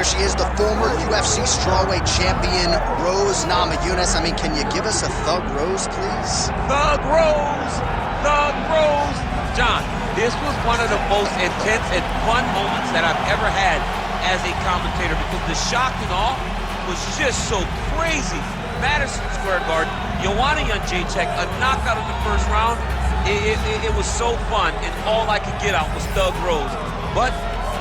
here she is, the former UFC strawweight champion, Rose Namajunas. I mean, can you give us a Thug Rose, please? Thug Rose! Thug Rose! John, this was one of the most intense and fun moments that I've ever had as a commentator, because the shock and awe was just so crazy. Madison Square Garden, Joanna Jędrzejczyk, a knockout in the first round. It was so fun, and all I could get out was Thug Rose. But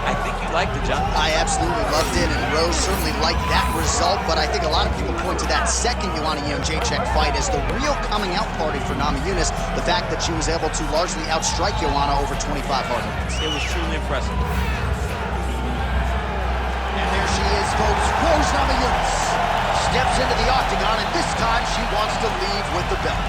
I think you liked it, John. I absolutely loved it, and Rose certainly liked that result, but I think a lot of people point to that second Joanna Jędrzejczyk fight as the real coming out party for Namajunas, the fact that she was able to largely outstrike Joanna over 25 hard hits. It was truly impressive. And there she is, folks, Rose Namajunas steps into the octagon, and this time she wants to leave with the belt.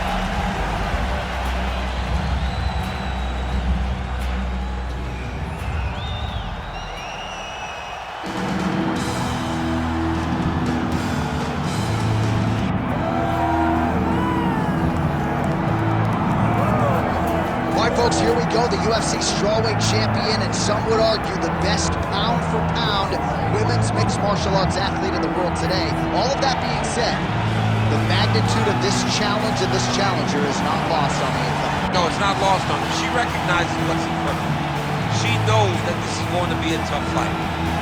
Folks, here we go, the UFC strawweight champion, and some would argue the best pound-for-pound women's mixed martial arts athlete in the world today. All of that being said, the magnitude of this challenge and this challenger is not lost on the opponent. No, it's not lost on her. She recognizes what's in front of her. She knows that this is going to be a tough fight.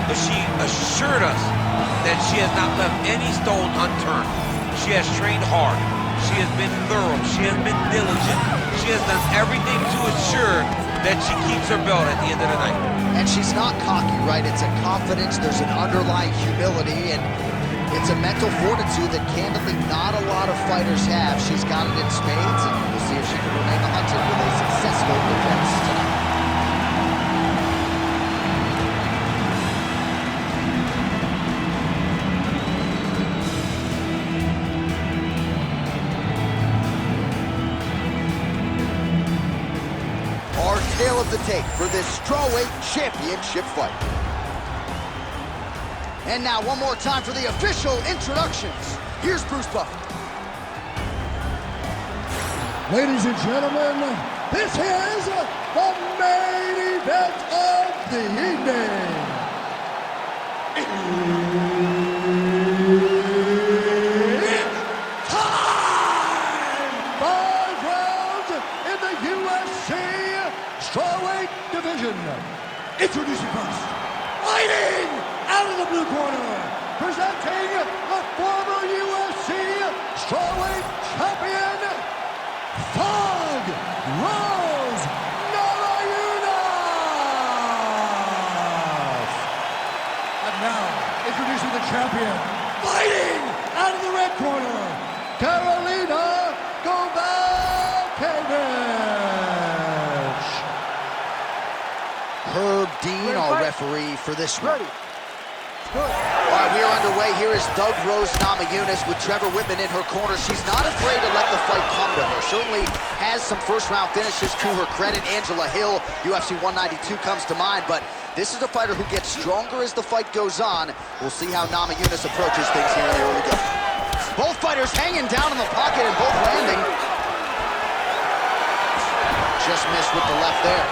But she assured us that she has not left any stone unturned. She has trained hard. She has been thorough. She has been diligent. She has done everything to ensure that she keeps her belt at the end of the night. And she's not cocky, right? It's a confidence, there's an underlying humility, and it's a mental fortitude that candidly not a lot of fighters have. She's got it in spades, and we'll see if she can remain the hunter with a successful defense tonight. Tale of the tape for this strawweight championship fight. And now one more time for the official introductions. Here's Bruce Buffer. Ladies and gentlemen, this is the main event of the evening. It's time! 5 rounds in the UFC strawweight division. Introducing first, fighting out of the blue corner, presenting the former UFC strawweight champion, Thug Rose Namajunas. And now, introducing the champion, fighting out of the red corner, KAROLINA. Herb Dean, our referee for this one. All right, we are underway. Here is Thug Rose Namajunas with Trevor Whitman in her corner. She's not afraid to let the fight come to her. Certainly has some first-round finishes to her credit. Angela Hill, UFC 192 comes to mind, but this is a fighter who gets stronger as the fight goes on. We'll see how Namajunas approaches things here in the early going. Both fighters hanging down in the pocket and both landing. Just missed with the left there.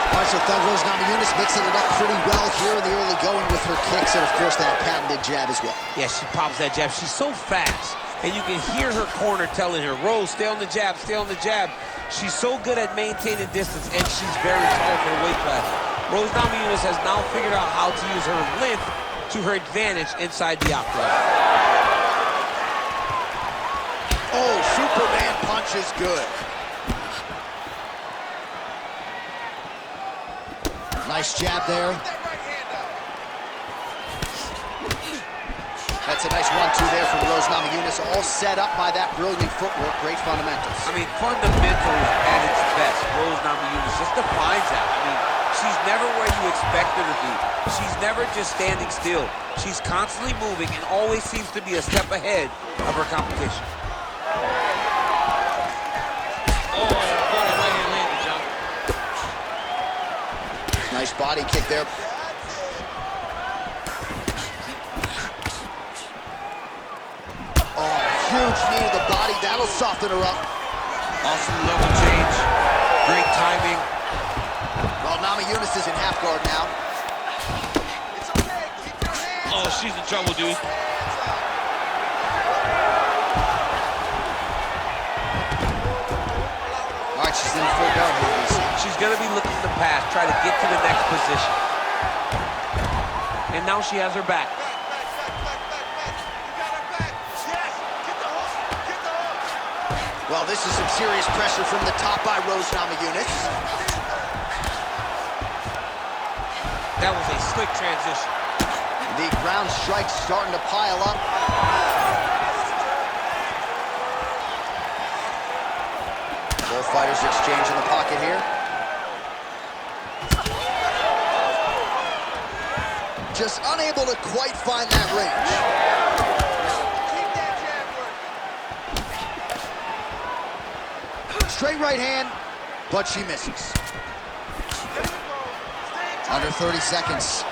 All right, so Thug Rose Namajunas mixing it up pretty well here in the early going with her kicks and, of course, that patented jab as well. Yeah, she pops that jab. She's so fast, and you can hear her corner telling her, Rose, stay on the jab, stay on the jab. She's so good at maintaining distance, and she's very tall for the weight class. Rose Namajunas has now figured out how to use her length to her advantage inside the octagon. Oh, Superman punch is good. Nice jab there. That's a nice 1-2 there from Rose Namajunas, all set up by that brilliant footwork, great fundamentals. I mean, fundamentals at its best. Rose Namajunas just defines that. I mean, she's never where you expect her to be. She's never just standing still. She's constantly moving and always seems to be a step ahead of her competition. Nice body kick there. Oh, huge knee to the body. That'll soften her up. Awesome level change. Great timing. Well, Namajunas is in half guard now. It's okay. Keep your hands Oh, she's in trouble, dude. All right, she's in full guard here, DC. She's going to be looking to pass, try to get to the next position. And now she has her back. Well, this is some serious pressure from the top by Rose Namajunas. That was a slick transition. The ground strikes starting to pile up. Both fighters exchange in the pocket here. Just unable to quite find that range. Straight right hand, but she misses. Under 30 seconds.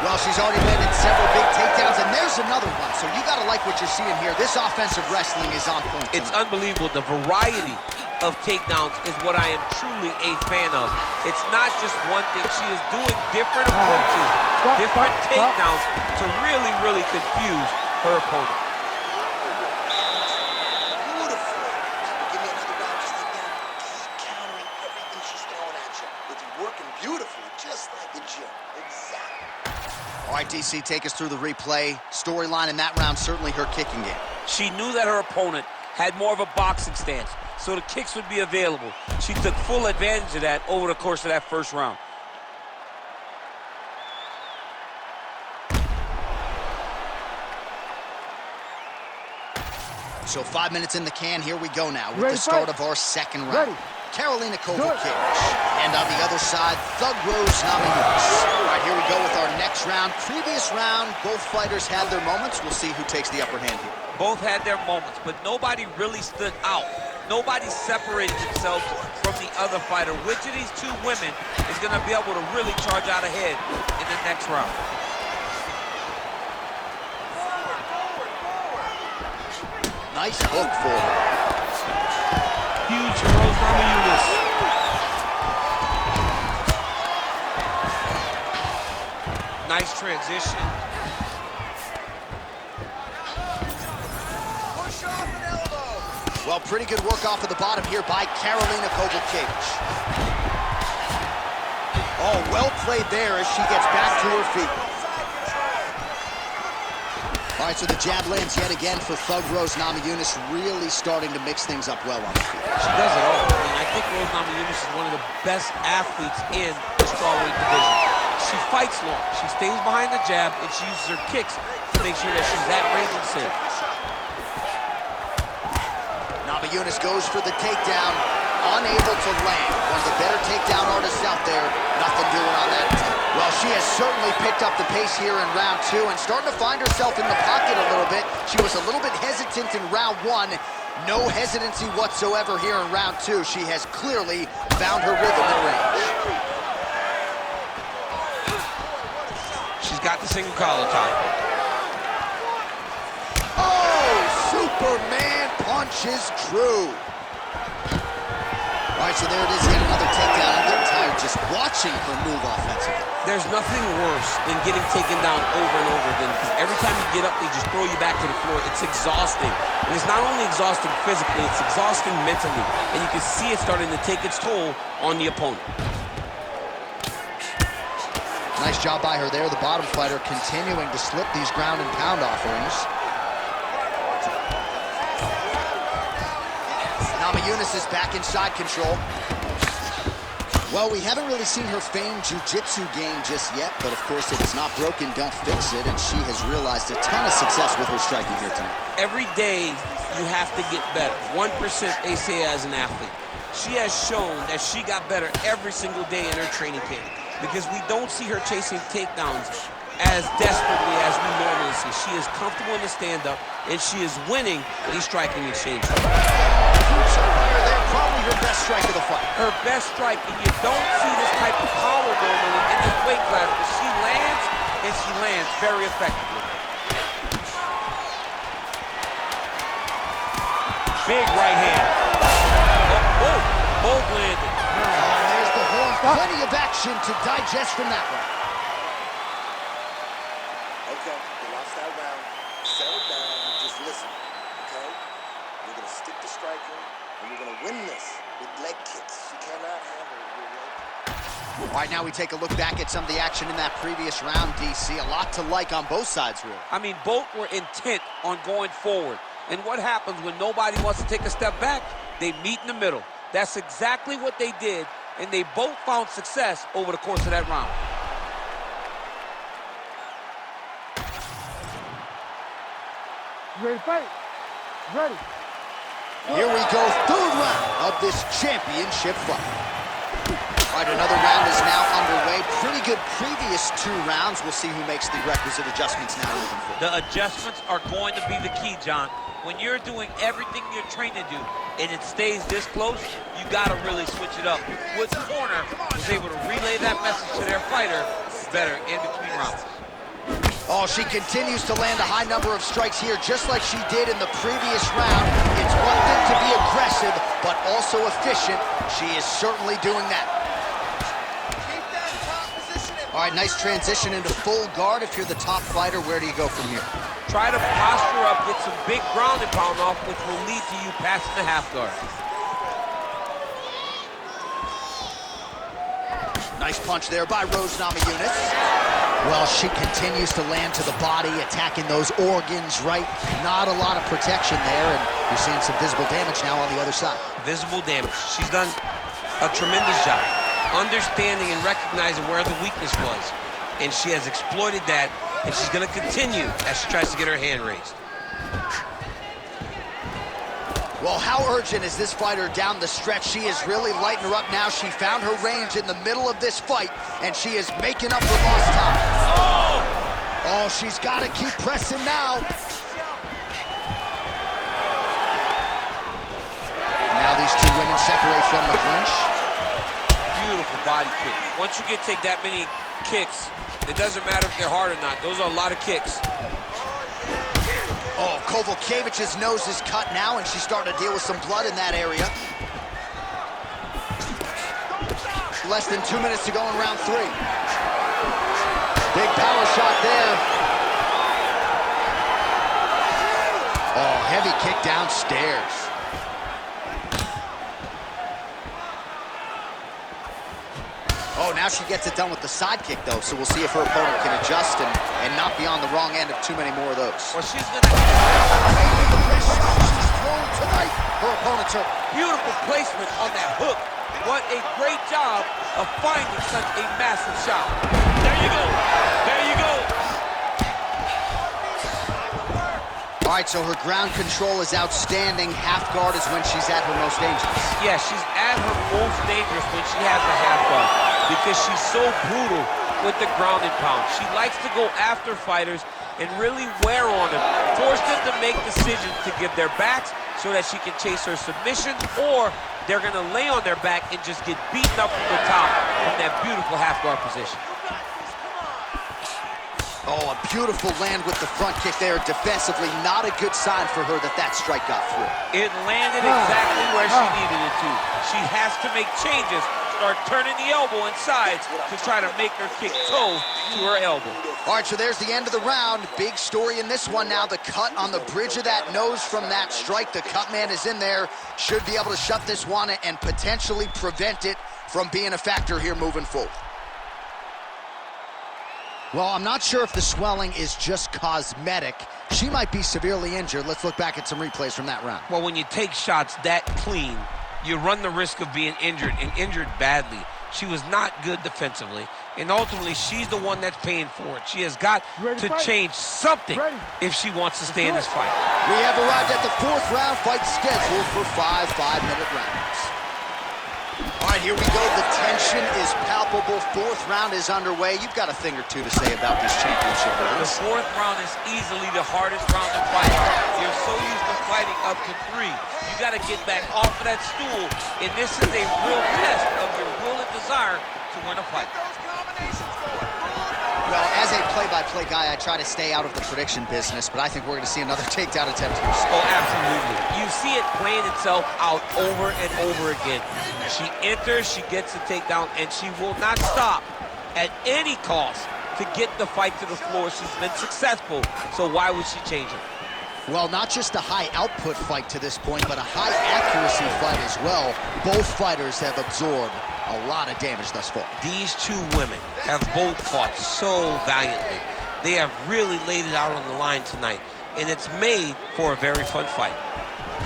Well, she's already landed several big takedowns, and there's another one. So you gotta like what you're seeing here. This offensive wrestling is on point tonight. It's unbelievable. The variety of takedowns is what I am truly a fan of. It's not just one thing. She is doing different approaches, different takedowns to really, really confuse her opponent. Beautiful. Give me another round just like that. Keep countering everything she's throwing at you. It's working beautifully, just like the gym. Exactly. All right, DC, take us through the replay. Storyline in that round, certainly her kicking game. She knew that her opponent had more of a boxing stance, so the kicks would be available. She took full advantage of that over the course of that first round. So 5 minutes in the can, here we go now with the start of our second round. KAROLINA KOWALKIEWICZ. And on the other side, Thug Rose Namajunas. All right, here we go with our next round. Previous round, both fighters had their moments. We'll see who takes the upper hand here. Both had their moments, but nobody really stood out. Nobody separated themselves from the other fighter. Which of these two women is going to be able to really charge out ahead in the next round? Nice hook forward. Huge for Rose Namajunas. Nice transition. Push off an elbow. Well, pretty good work off of the bottom here by KAROLINA KOWALKIEWICZ. Oh, well played there as she gets back to her feet. All right, so the jab lands yet again for Thug Rose Namajunas, really starting to mix things up well on the field. She does it all. I mean, I think Rose Namajunas is one of the best athletes in the strawweight division. She fights long. She stays behind the jab, and she uses her kicks to make sure that she's at range and safe. Namajunas goes for the takedown, unable to land. One of the better takedown artists out there. Nothing doing on that. Well, she has certainly picked up the pace here in round two and starting to find herself in the pocket a little bit. She was a little bit hesitant in round one. No hesitancy whatsoever here in round two. She has clearly found her rhythm and range. She's got the single collar tie. Oh, Superman punch is true. All right, so there it is, yet another takedown. I'm getting tired just watching her move offensively. There's nothing worse than getting taken down over and over again, because every time you get up, they just throw you back to the floor. It's exhausting. And it's not only exhausting physically, it's exhausting mentally. And you can see it starting to take its toll on the opponent. Nice job by her there. The bottom fighter continuing to slip these ground and pound offerings. Namajunas is back inside control. Well, we haven't really seen her famed jiu-jitsu game just yet, but of course, if it's not broken, don't fix it, and she has realized a ton of success with her striking here tonight. Every day, you have to get better. 1%, they say, as an athlete. She has shown that she got better every single day in her training camp, because we don't see her chasing takedowns as desperately as we normally see. She is comfortable in the stand-up, and she is winning these striking exchanges. Probably her best strike of the fight. Her best strike, and you don't see this type of power normally in this weight class, but she lands, and she lands very effectively. Big right hand. Oh, both landed. There's the horn. Plenty of action to digest from that one. Okay, you lost that round. Settle down, just listen, okay? You're gonna stick to striking, and you're gonna win this with leg kicks. She cannot handle your leg. All right, now we take a look back at some of the action in that previous round, DC. A lot to like on both sides, really. I mean, both were intent on going forward. And what happens when nobody wants to take a step back? They meet in the middle. That's exactly what they did, and they both found success over the course of that round. Ready, fight. Ready. Here we go, third round of this championship fight. All right, another round is now underway. Pretty good previous 2 rounds. We'll see who makes the requisite adjustments now moving forward. The adjustments are going to be the key, John. When you're doing everything you're trained to do and it stays this close, you got to really switch it up. Wood's corner was able to relay that message to their fighter better in between rounds. Oh, she continues to land a high number of strikes here, just like she did in the previous round. It's one thing to be aggressive, but also efficient. She is certainly doing that. All right, nice transition into full guard. If you're the top fighter, where do you go from here? Try to posture up, get some big ground and pound off, which will lead to you passing the half guard. Nice punch there by Rose Namajunas. Well, she continues to land to the body, attacking those organs, right? Not a lot of protection there, and you're seeing some visible damage now on the other side. Visible damage. She's done a tremendous job understanding and recognizing where the weakness was. And she has exploited that, and she's going to continue as she tries to get her hand raised. Well, how urgent is this fighter down the stretch? She is really lighting her up now. She found her range in the middle of this fight, and she is making up for lost time. Oh, she's got to keep pressing now. Now these 2 women separate from the clinch. Beautiful body kick. Once you take that many kicks, it doesn't matter if they're hard or not. Those are a lot of kicks. Oh, KOWALKIEWICZ's nose is cut now, and she's starting to deal with some blood in that area. Less than 2 minutes to go in round 3. Big power shot there. Oh, heavy kick downstairs. Oh, now she gets it done with the side kick, though, so we'll see if her opponent can adjust and not be on the wrong end of too many more of those. Well, she's going to... She's thrown tonight. Her opponent's hurt. Beautiful placement on that hook. What a great job of finding such a massive shot. There you go. There you go. All right, so her ground control is outstanding. Half guard is when she's at her most dangerous. Yeah, she's at her most dangerous when she has the half guard because she's so brutal with the ground and pound. She likes to go after fighters and really wear on them, force them to make decisions to give their backs so that she can chase her submission, or they're going to lay on their back and just get beaten up from the top from that beautiful half guard position. Oh, a beautiful land with the front kick there. Defensively, not a good sign for her that that strike got through. It landed exactly where she needed it to. She has to make changes, start turning the elbow inside to try to make her kick toe to her elbow. All right, so there's the end of the round. Big story in this one now. The cut on the bridge of that nose from that strike. The cut man is in there. Should be able to shut this one and potentially prevent it from being a factor here moving forward. Well, I'm not sure if the swelling is just cosmetic. She might be severely injured. Let's look back at some replays from that round. Well, when you take shots that clean, you run the risk of being injured, and injured badly. She was not good defensively, and ultimately, she's the one that's paying for it. She has got to change something if she wants to stay in this fight. We have arrived at the 4th round, fight scheduled for 5 5-minute rounds. All right, here we go. The tension is palpable. 4th round is underway. You've got a thing or two to say about these championship rounds. The 4th round is easily the hardest round to fight. You're so used to fighting up to 3. You got to get back off of that stool, and this is a real test of your will and desire to win a fight. Well, as a play-by-play guy, I try to stay out of the prediction business, but I think we're going to see another takedown attempt here. Oh, absolutely. You see it playing itself out over and over again. She enters, she gets the takedown, and she will not stop at any cost to to get the fight to the floor. She's been successful, so why would she change it? Well, not just a high-output fight to this point, but a high-accuracy fight as well. Both fighters have absorbed a lot of damage thus far. These two women have both fought so valiantly. They have really laid it out on the line tonight, and it's made for a very fun fight.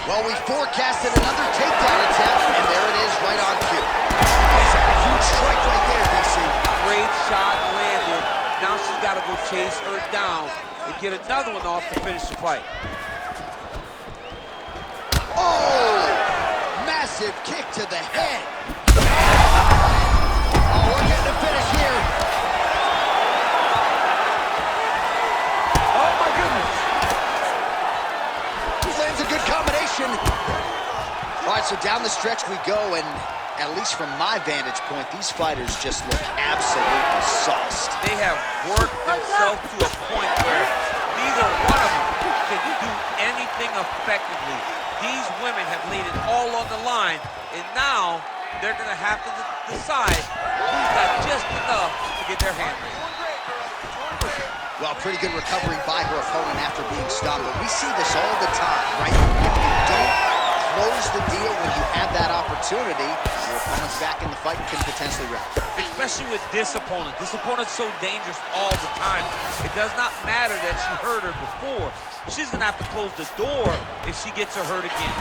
Well, we forecasted another takedown attempt, and there it is, right on cue. That's a huge strike right there, DC. Great shot landed. Now she's got to go chase her down and get another one off to finish the fight. Oh! Massive kick to the head. Oh, we're getting a finish here. Oh, my goodness. He lands a good combination. All right, so down the stretch we go, and at least from my vantage point, these fighters just look absolutely sauced. They have worked themselves to a point where neither one of them can do anything effectively. These women have laid it all on the line, and now they're going to have to decide who's got just enough to get their hand raised. Well, pretty good recovery by her opponent after being stopped, but we see this all the time, right? If you don't close the deal when you have that opportunity, your opponent's back in the fight and can potentially wrap. Especially with this opponent. This opponent's so dangerous all the time. It does not matter that she hurt her before. She's going to have to close the door if she gets her hurt again.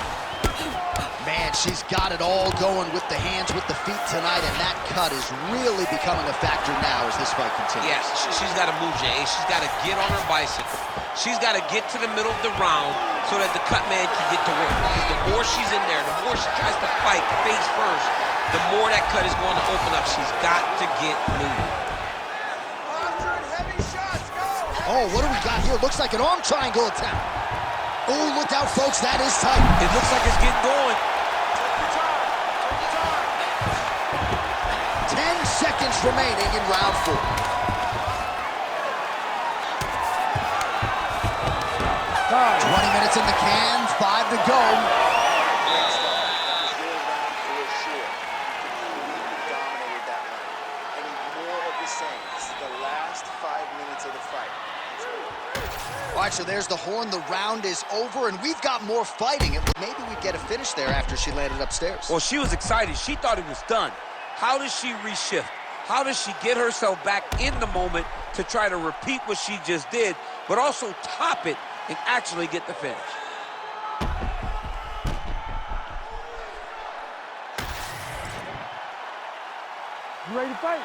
Man, she's got it all going with the hands, with the feet tonight, and that cut is really becoming a factor now as this fight continues. Yes, she's got to move, Jay. She's got to get on her bicycle. She's got to get to the middle of the round so that the cut man can get to work. Because the more she's in there, the more she tries to fight face first, the more that cut is going to open up. She's got to get moving. Oh, what do we got here? Looks like an arm triangle attempt. Oh, look out, folks. That is tight. It looks like it's getting going. 10 seconds remaining in round 4. Time. 20 minutes in the can, 5 to go. Great start. That was your round for sure. You dominated that round. I need more of the same. This is the last 5 minutes of the fight. All right, so there's the horn. The round is over, and we've got more fighting. Maybe we'd get a finish there after she landed upstairs. Well, she was excited. She thought it was done. How does she reshift? How does she get herself back in the moment to try to repeat what she just did, but also top it and actually get the finish? You ready to fight?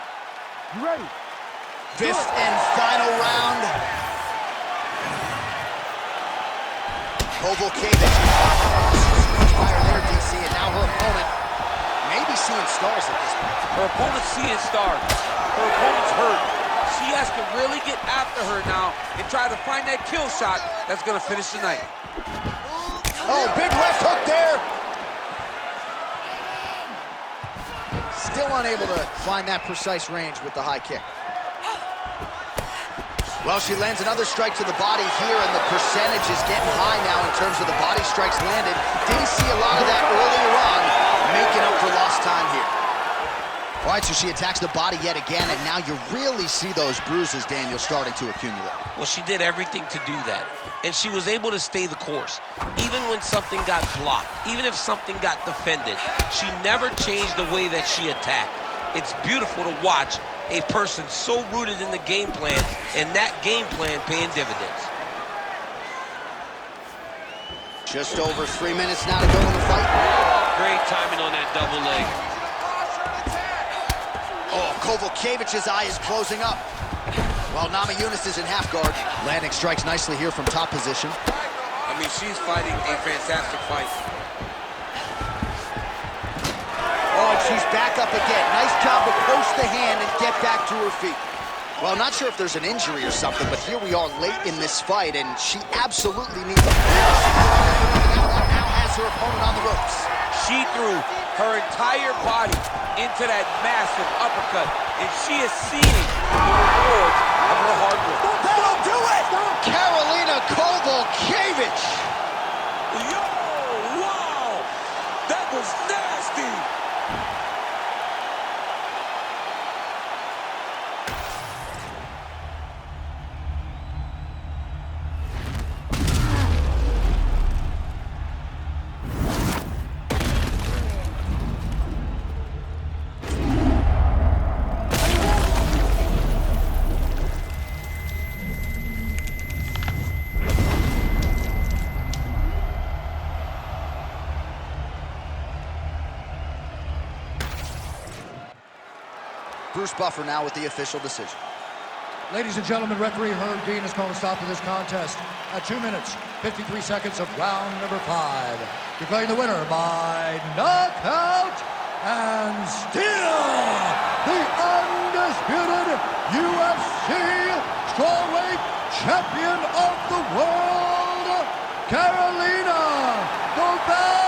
You ready? 5th and final round. KOWALKIEWICZ. Much higher there, DC, and now her opponent may be seeing stars at this point. Her opponent's seeing stars. Her opponent's hurt. She has to really get after her now and try to find that kill shot that's going to finish the night. Oh, big left hook there. Still unable to find that precise range with the high kick. Well, she lands another strike to the body here, and the percentage is getting high now in terms of the body strikes landed. Didn't see a lot of that earlier on, making up for lost time here. All right, so she attacks the body yet again, and now you really see those bruises, Daniel, starting to accumulate. Well, she did everything to do that, and she was able to stay the course. Even when something got blocked, even if something got defended, she never changed the way that she attacked. It's beautiful to watch a person so rooted in the game plan, and that game plan paying dividends. Just over 3 minutes now to go in the fight. Great timing on that double leg. Oh, KOWALKIEWICZ's eye is closing up. While NAMAJUNAS is in half guard. Landing strikes nicely here from top position. I mean, she's fighting a fantastic fight. Oh, and she's back up again. Nice job to post the hand and get back to her feet. Well, I'm not sure if there's an injury or something, but here we are late in this fight, and she absolutely needs a finish. Now has her opponent on the ropes. She threw her entire body into that massive uppercut, and she is seeing the rewards of her hard work. That'll do it! KAROLINA KOWALKIEWICZ. Yo, wow! That was nasty! Bruce Buffer now with the official decision. Ladies and gentlemen, referee Herb Dean has called a stop to this contest at 2 minutes, 53 seconds of round number 5. Declaring the winner by knockout and still the undisputed UFC strawweight champion of the world, KAROLINA KOWALKIEWICZ.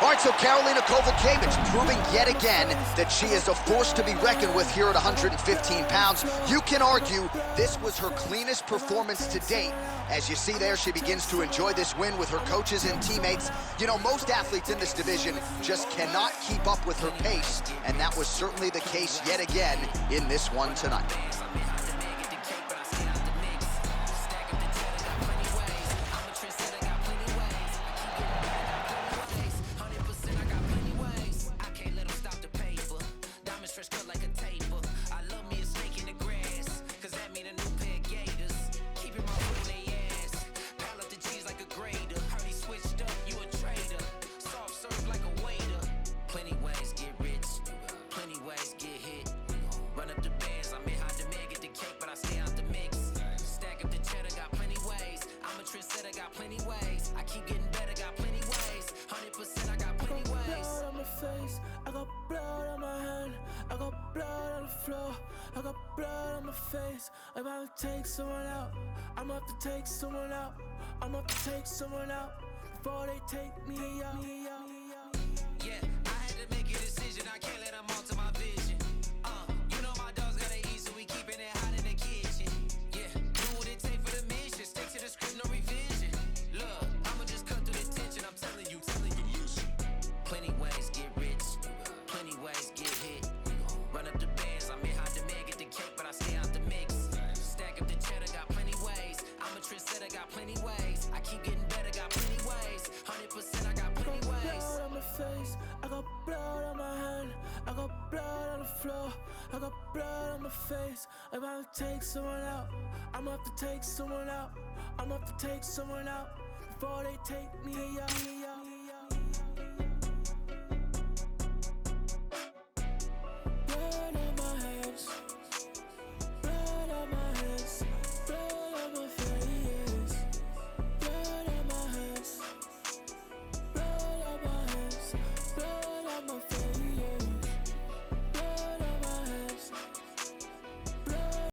All right, so KAROLINA KOWALKIEWICZ proving yet again that she is a force to be reckoned with here at 115 pounds. You can argue this was her cleanest performance to date. As you see there, she begins to enjoy this win with her coaches and teammates. You know, most athletes in this division just cannot keep up with her pace, and that was certainly the case yet again in this one tonight. I got blood on my hand, I got blood on the floor, I got blood on my face. I'm about to take someone out, I'm about to take someone out, I'm about to take someone out before they take me out. Yeah, I had to make a decision, I can't let them alter my vision. You know my dogs gotta eat, so we keeping it hot in the kitchen. Yeah, do what it take for the mission, stick to the script, no revision. Look, I'ma just cut through the tension, I'm telling you. Plenty ways get rich, plenty ways get hit. Run up the bands, I'm in hot demand, get the cake, but I stay out the mix. Stack up the cheddar, got plenty ways. I'm a trendsetter, got plenty ways. I keep getting better, got plenty ways. 100%, I got plenty ways. I got blood on my face, I got blood on my hand, I got blood on the floor, I got blood on my face. I'm about to take someone out, I'm about to take someone out, I'm about to take someone out before they take me out.